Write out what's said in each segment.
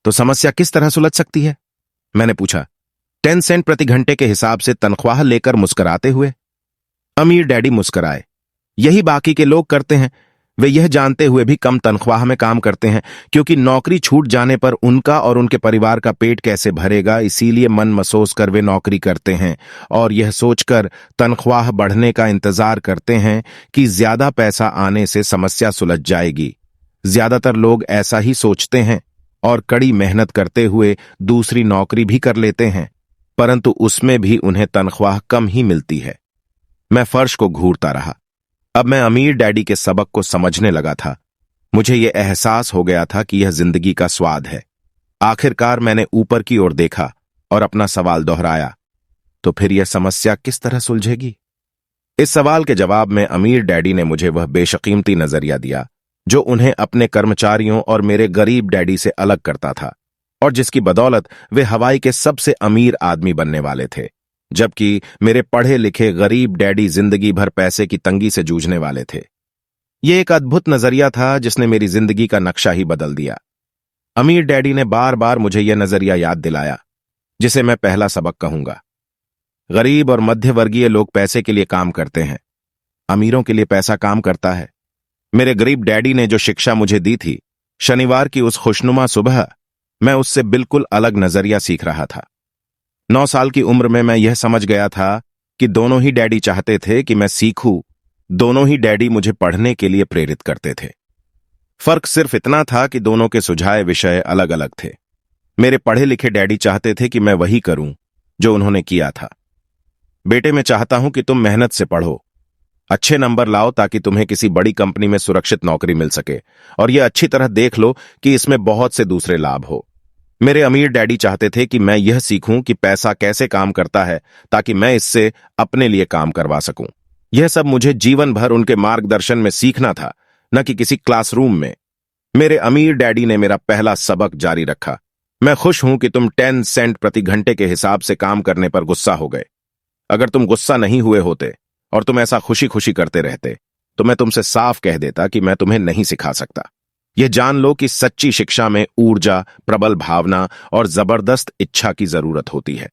तो समस्या किस तरह सुलझ सकती है? मैंने पूछा, 10 सेंट प्रति घंटे के हिसाब से तनख्वाह लेकर मुस्कुराते हुए। अमीर डैडी मुस्कुराए। यही बाकी के लोग करते हैं। वे यह जानते हुए भी कम तनख्वाह में काम करते हैं, क्योंकि नौकरी छूट जाने पर उनका और उनके परिवार का पेट कैसे भरेगा, इसीलिए मन मसोस कर वे नौकरी करते हैं और यह सोचकर तनख्वाह बढ़ने का इंतजार करते हैं कि ज्यादा पैसा आने से समस्या सुलझ जाएगी। ज्यादातर लोग ऐसा ही सोचते हैं और कड़ी मेहनत करते हुए दूसरी नौकरी भी कर लेते हैं, परंतु उसमें भी उन्हें तनख्वाह कम ही मिलती है। मैं फर्श को घूरता रहा। अब मैं अमीर डैडी के सबक को समझने लगा था। मुझे यह एहसास हो गया था कि यह जिंदगी का स्वाद है। आखिरकार मैंने ऊपर की ओर देखा और अपना सवाल दोहराया, तो फिर यह समस्या किस तरह सुलझेगी? इस सवाल के जवाब में अमीर डैडी ने मुझे वह बेशकीमती नजरिया दिया जो उन्हें अपने कर्मचारियों और मेरे गरीब डैडी से अलग करता था, और जिसकी बदौलत वे हवाई के सबसे अमीर आदमी बनने वाले थे, जबकि मेरे पढ़े लिखे गरीब डैडी जिंदगी भर पैसे की तंगी से जूझने वाले थे। यह एक अद्भुत नजरिया था जिसने मेरी जिंदगी का नक्शा ही बदल दिया। अमीर डैडी ने बार बार मुझे यह नजरिया याद दिलाया, जिसे मैं पहला सबक कहूंगा। गरीब और मध्यवर्गीय लोग पैसे के लिए काम करते हैं, अमीरों के लिए पैसा काम करता है। मेरे गरीब डैडी ने जो शिक्षा मुझे दी थी, शनिवार की उस खुशनुमा सुबह मैं उससे बिल्कुल अलग नजरिया सीख रहा था। 9 साल की उम्र में मैं यह समझ गया था कि दोनों ही डैडी चाहते थे कि मैं सीखूं, दोनों ही डैडी मुझे पढ़ने के लिए प्रेरित करते थे। फर्क सिर्फ इतना था कि दोनों के सुझाए विषय अलग अलग थे। मेरे पढ़े लिखे डैडी चाहते थे कि मैं वही करूं जो उन्होंने किया था। बेटे, मैं चाहता हूं कि तुम मेहनत से पढ़ो, अच्छे नंबर लाओ ताकि तुम्हें किसी बड़ी कंपनी में सुरक्षित नौकरी मिल सके, और यह अच्छी तरह देख लो कि इसमें बहुत से दूसरे लाभ हो। मेरे अमीर डैडी चाहते थे कि मैं यह सीखूं कि पैसा कैसे काम करता है ताकि मैं इससे अपने लिए काम करवा सकूं। यह सब मुझे जीवन भर उनके मार्गदर्शन में सीखना था, न कि किसी क्लासरूम में। मेरे अमीर डैडी ने मेरा पहला सबक जारी रखा। मैं खुश हूं कि तुम 10 सेंट प्रति घंटे के हिसाब से काम करने पर गुस्सा हो गए। अगर तुम गुस्सा नहीं हुए होते और तुम ऐसा खुशी खुशी करते रहते तो मैं तुमसे साफ कह देता कि मैं तुम्हें नहीं सिखा सकता। यह जान लो कि सच्ची शिक्षा में ऊर्जा, प्रबल भावना और जबरदस्त इच्छा की जरूरत होती है।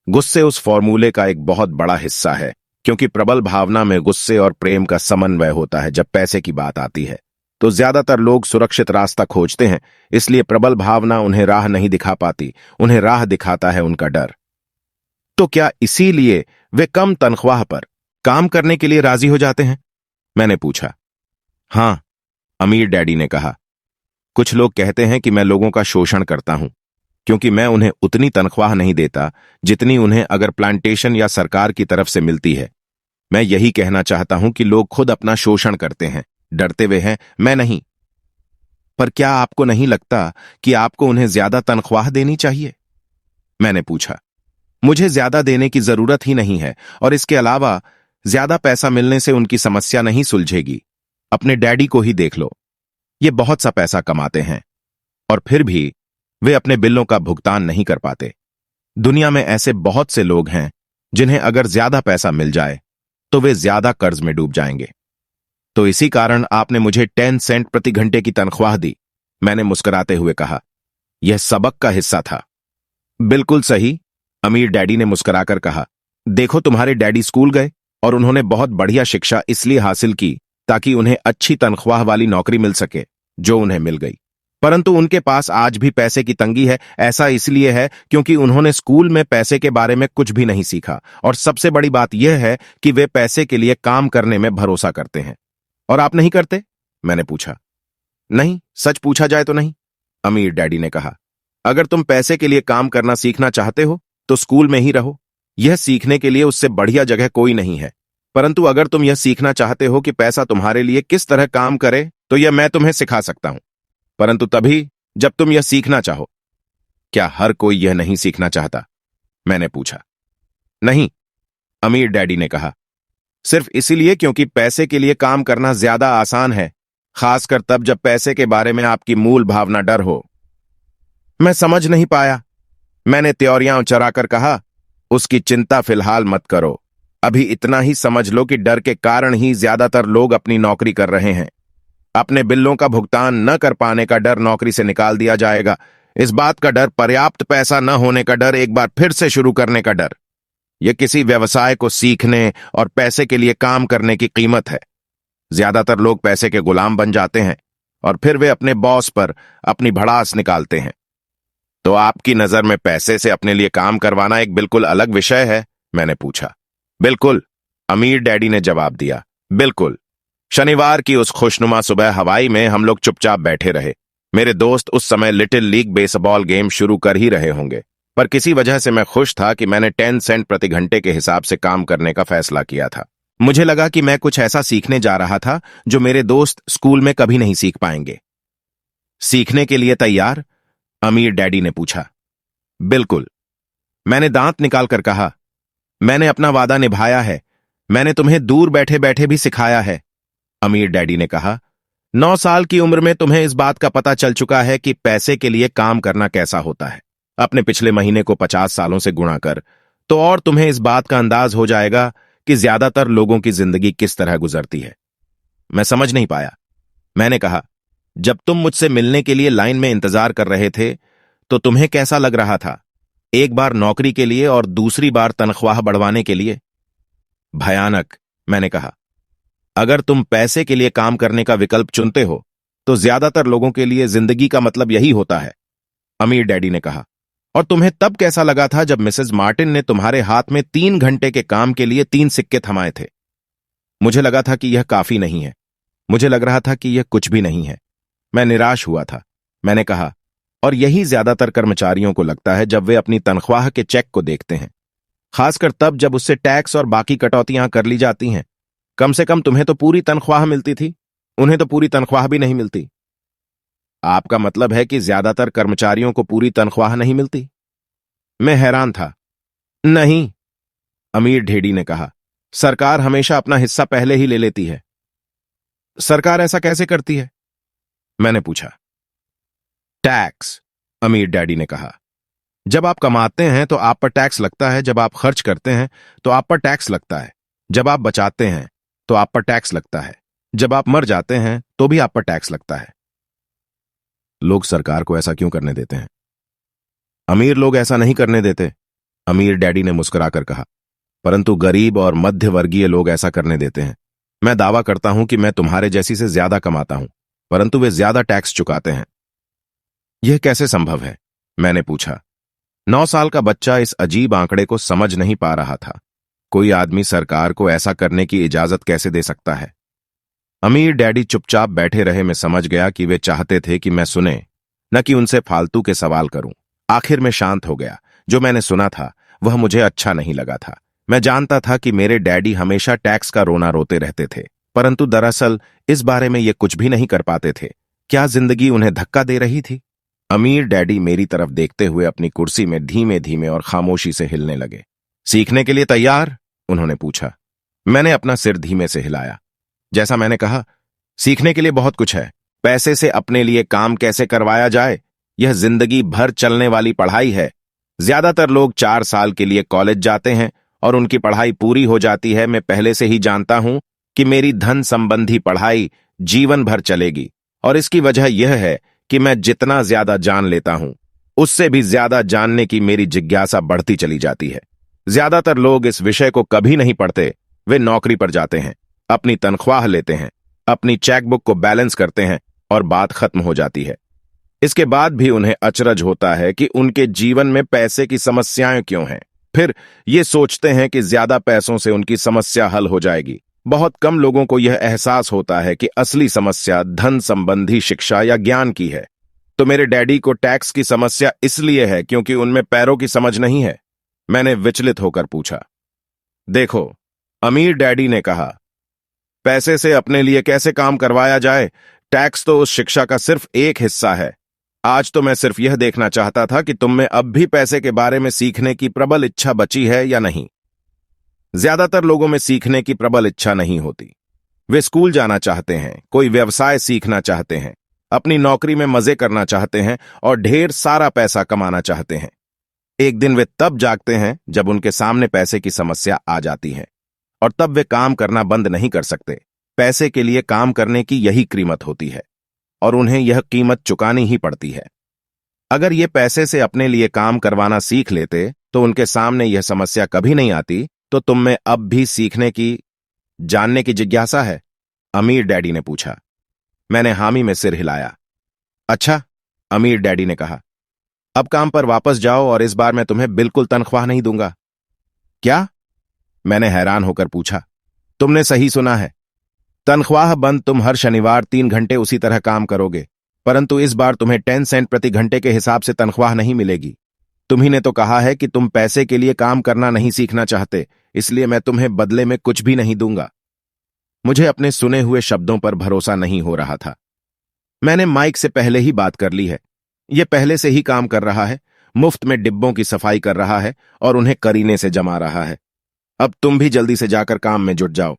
गुस्से उस फॉर्मूले का एक बहुत बड़ा हिस्सा है, क्योंकि प्रबल भावना में गुस्से और प्रेम का समन्वय होता है। जब पैसे की बात आती है तो ज्यादातर लोग सुरक्षित रास्ता खोजते हैं, इसलिए प्रबल भावना उन्हें राह नहीं दिखा पाती, उन्हें राह दिखाता है उनका डर। तो क्या इसीलिए वे कम तनख्वाह पर काम करने के लिए राजी हो जाते हैं? मैंने पूछा। हां, अमीर डैडी ने कहा। कुछ लोग कहते हैं कि मैं लोगों का शोषण करता हूं, क्योंकि मैं उन्हें उतनी तनख्वाह नहीं देता जितनी उन्हें अगर प्लांटेशन या सरकार की तरफ से मिलती है। मैं यही कहना चाहता हूं कि लोग खुद अपना शोषण करते हैं, डरते हुए हैं, मैं नहीं। पर क्या आपको नहीं लगता कि आपको उन्हें ज्यादा तनख्वाह देनी चाहिए? मैंने पूछा। मुझे ज्यादा देने की जरूरत ही नहीं है, और इसके अलावा ज्यादा पैसा मिलने से उनकी समस्या नहीं सुलझेगी। अपने डैडी को ही देख लो, ये बहुत सा पैसा कमाते हैं और फिर भी वे अपने बिलों का भुगतान नहीं कर पाते। दुनिया में ऐसे बहुत से लोग हैं जिन्हें अगर ज्यादा पैसा मिल जाए तो वे ज्यादा कर्ज में डूब जाएंगे। तो इसी कारण आपने मुझे 10 सेंट प्रति घंटे की तनख्वाह दी, मैंने मुस्कुराते हुए कहा। यह सबक का हिस्सा था। बिल्कुल सही, अमीर डैडी ने मुस्कुराकर कहा। देखो, तुम्हारे डैडी स्कूल गए और उन्होंने बहुत बढ़िया शिक्षा इसलिए हासिल की ताकि उन्हें अच्छी तनख्वाह वाली नौकरी मिल सके, जो उन्हें मिल गई। परंतु उनके पास आज भी पैसे की तंगी है। ऐसा इसलिए है क्योंकि उन्होंने स्कूल में पैसे के बारे में कुछ भी नहीं सीखा, और सबसे बड़ी बात यह है कि वे पैसे के लिए काम करने में भरोसा करते हैं। और आप नहीं करते? मैंने पूछा। नहीं, सच पूछा जाए तो नहीं, अमीर डैडी ने कहा। अगर तुम पैसे के लिए काम करना सीखना चाहते हो तो स्कूल में ही रहो। यह सीखने के लिए उससे बढ़िया जगह कोई नहीं है। परंतु अगर तुम यह सीखना चाहते हो कि पैसा तुम्हारे लिए किस तरह काम करे, तो यह मैं तुम्हें सिखा सकता हूं, परंतु तभी जब तुम यह सीखना चाहो। क्या हर कोई यह नहीं सीखना चाहता? मैंने पूछा। नहीं, अमीर डैडी ने कहा। सिर्फ इसीलिए क्योंकि पैसे के लिए काम करना ज्यादा आसान है, खासकर तब जब पैसे के बारे में आपकी मूल भावना डर हो। मैं समझ नहीं पाया। मैंने त्योरियां चराकर कहा, उसकी चिंता फिलहाल मत करो। अभी इतना ही समझ लो कि डर के कारण ही ज्यादातर लोग अपनी नौकरी कर रहे हैं। अपने बिलों का भुगतान न कर पाने का डर नौकरी से निकाल दिया जाएगा, इस बात का डर, पर्याप्त पैसा न होने का डर, एक बार फिर से शुरू करने का डर। यह किसी व्यवसाय को सीखने और पैसे के लिए काम करने की कीमत है। ज्यादातर लोग पैसे के गुलाम बन जाते हैं और फिर वे अपने बॉस पर अपनी भड़ास निकालते हैं। तो आपकी नजर में पैसे से अपने लिए काम करवाना एक बिल्कुल अलग विषय है? मैंने पूछा। बिल्कुल, अमीर डैडी ने जवाब दिया, बिल्कुल। शनिवार की उस खुशनुमा सुबह हवाई में हम लोग चुपचाप बैठे रहे। मेरे दोस्त उस समय लिटिल लीग बेसबॉल गेम शुरू कर ही रहे होंगे, पर किसी वजह से मैं खुश था कि मैंने 10 सेंट प्रति घंटे के हिसाब से काम करने का फैसला किया था। मुझे लगा कि मैं कुछ ऐसा सीखने जा रहा था जो मेरे दोस्त स्कूल में कभी नहीं सीख पाएंगे। सीखने के लिए तैयार? अमीर डैडी ने पूछा। बिल्कुल, मैंने दांत निकालकर कहा। मैंने अपना वादा निभाया है। मैंने तुम्हें दूर बैठे बैठे भी सिखाया है। अमीर डैडी ने कहा, 9 साल की उम्र में तुम्हें इस बात का पता चल चुका है कि पैसे के लिए काम करना कैसा होता है। अपने पिछले महीने को 50 सालों से गुणा कर, तो और तुम्हें इस बात का अंदाज हो जाएगा कि ज्यादातर लोगों की जिंदगी किस तरह गुजरती है। मैं समझ नहीं पाया। मैंने कहा, जब तुम मुझसे मिलने के लिए लाइन में इंतजार कर रहे थे तो तुम्हें कैसा लग रहा था? एक बार नौकरी के लिए और दूसरी बार तनख्वाह बढ़वाने के लिए? भयानक, मैंने कहा। अगर तुम पैसे के लिए काम करने का विकल्प चुनते हो तो ज्यादातर लोगों के लिए जिंदगी का मतलब यही होता है, अमीर डैडी ने कहा। और तुम्हें तब कैसा लगा था जब मिसेस मार्टिन ने तुम्हारे हाथ में 3 घंटे के काम के लिए 3 सिक्के थमाए थे? मुझे लगा था कि यह काफी नहीं है। मुझे लग रहा था कि यह कुछ भी नहीं है। मैं निराश हुआ था। मैंने कहा, और यही ज्यादातर कर्मचारियों को लगता है जब वे अपनी तनख्वाह के चेक को देखते हैं, खासकर तब जब उससे टैक्स और बाकी कटौतियां कर ली जाती हैं। कम से कम तुम्हें तो पूरी तनख्वाह मिलती थी, उन्हें तो पूरी तनख्वाह भी नहीं मिलती। आपका मतलब है कि ज्यादातर कर्मचारियों को पूरी तनख्वाह नहीं मिलती? मैं हैरान था। नहीं, अमीर ढेडी ने कहा, सरकार हमेशा अपना हिस्सा पहले ही ले लेती है। सरकार ऐसा कैसे करती है? मैंने पूछा। टैक्स, अमीर डैडी ने कहा। जब आप कमाते हैं तो आप पर टैक्स लगता है, जब आप खर्च करते हैं तो आप पर टैक्स लगता है, जब आप बचाते हैं तो आप पर टैक्स लगता है, जब आप मर जाते हैं तो भी आप पर टैक्स लगता है। लोग सरकार को ऐसा क्यों करने देते हैं? अमीर लोग ऐसा नहीं करने देते, अमीर डैडी ने मुस्कुराकर कहा, परंतु गरीब और मध्य वर्गीय लोग ऐसा करने देते हैं। मैं दावा करता हूं कि मैं तुम्हारे जैसी से ज्यादा कमाता हूं, परंतु वे ज्यादा टैक्स चुकाते हैं। यह कैसे संभव है? मैंने पूछा। 9 साल का बच्चा इस अजीब आंकड़े को समझ नहीं पा रहा था। कोई आदमी सरकार को ऐसा करने की इजाजत कैसे दे सकता है? अमीर डैडी चुपचाप बैठे रहे। मैं समझ गया कि वे चाहते थे कि मैं सुने, न कि उनसे फालतू के सवाल करूं। आखिर में शांत हो गया। जो मैंने सुना था वह मुझे अच्छा नहीं लगा था। मैं जानता था कि मेरे डैडी हमेशा टैक्स का रोना रोते रहते थे, परंतु दरअसल इस बारे में ये कुछ भी नहीं कर पाते थे। क्या जिंदगी उन्हें धक्का दे रही थी? अमीर डैडी मेरी तरफ देखते हुए अपनी कुर्सी में धीमे धीमे और खामोशी से हिलने लगे। सीखने के लिए तैयार? उन्होंने पूछा। मैंने अपना सिर धीमे से हिलाया। जैसा मैंने कहा, सीखने के लिए बहुत कुछ है। पैसे से अपने लिए काम कैसे करवाया जाए, यह जिंदगी भर चलने वाली पढ़ाई है। ज्यादातर लोग 4 साल के लिए कॉलेज जाते हैं और उनकी पढ़ाई पूरी हो जाती है। मैं पहले से ही जानता हूं कि मेरी धन संबंधी पढ़ाई जीवन भर चलेगी, और इसकी वजह यह है कि मैं जितना ज्यादा जान लेता हूं, उससे भी ज्यादा जानने की मेरी जिज्ञासा बढ़ती चली जाती है। ज्यादातर लोग इस विषय को कभी नहीं पढ़ते। वे नौकरी पर जाते हैं, अपनी तनख्वाह लेते हैं, अपनी चेकबुक को बैलेंस करते हैं और बात खत्म हो जाती है। इसके बाद भी उन्हें अचरज होता है कि उनके जीवन में पैसे की समस्याएं क्यों हैं। फिर ये सोचते हैं कि ज्यादा पैसों से उनकी समस्या हल हो जाएगी। बहुत कम लोगों को यह एहसास होता है कि असली समस्या धन संबंधी शिक्षा या ज्ञान की है। तो मेरे डैडी को टैक्स की समस्या इसलिए है क्योंकि उनमें पैरों की समझ नहीं है? मैंने विचलित होकर पूछा। देखो, अमीर डैडी ने कहा, पैसे से अपने लिए कैसे काम करवाया जाए, टैक्स तो उस शिक्षा का सिर्फ एक हिस्सा है। आज तो मैं सिर्फ यह देखना चाहता था कि तुम में अब भी पैसे के बारे में सीखने की प्रबल इच्छा बची है या नहीं। ज्यादातर लोगों में सीखने की प्रबल इच्छा नहीं होती। वे स्कूल जाना चाहते हैं, कोई व्यवसाय सीखना चाहते हैं, अपनी नौकरी में मजे करना चाहते हैं और ढेर सारा पैसा कमाना चाहते हैं। एक दिन वे तब जागते हैं जब उनके सामने पैसे की समस्या आ जाती है, और तब वे काम करना बंद नहीं कर सकते। पैसे के लिए काम करने की यही कीमत होती है, और उन्हें यह कीमत चुकानी ही पड़ती है। अगर ये पैसे से अपने लिए काम करवाना सीख लेते तो उनके सामने यह समस्या कभी नहीं आती। तो तुम में अब भी सीखने की, जानने की जिज्ञासा है? अमीर डैडी ने पूछा। मैंने हामी में सिर हिलाया। अच्छा, अमीर डैडी ने कहा। अब काम पर वापस जाओ और इस बार मैं तुम्हें बिल्कुल तनख्वाह नहीं दूंगा। क्या? मैंने हैरान होकर पूछा। तुमने सही सुना है, तनख्वाह बंद। तुम हर शनिवार 3 घंटे उसी तरह काम करोगे, परंतु इस बार तुम्हें 10 सेंट प्रति घंटे के हिसाब से तनख्वाह नहीं मिलेगी। तुम्ही ने तो कहा है कि तुम पैसे के लिए काम करना नहीं सीखना चाहते, इसलिए मैं तुम्हें बदले में कुछ भी नहीं दूंगा। मुझे अपने सुने हुए शब्दों पर भरोसा नहीं हो रहा था। मैंने माइक से पहले ही बात कर ली है। यह पहले से ही काम कर रहा है, मुफ्त में डिब्बों की सफाई कर रहा है और उन्हें करीने से जमा रहा है। अब तुम भी जल्दी से जाकर काम में जुट जाओ।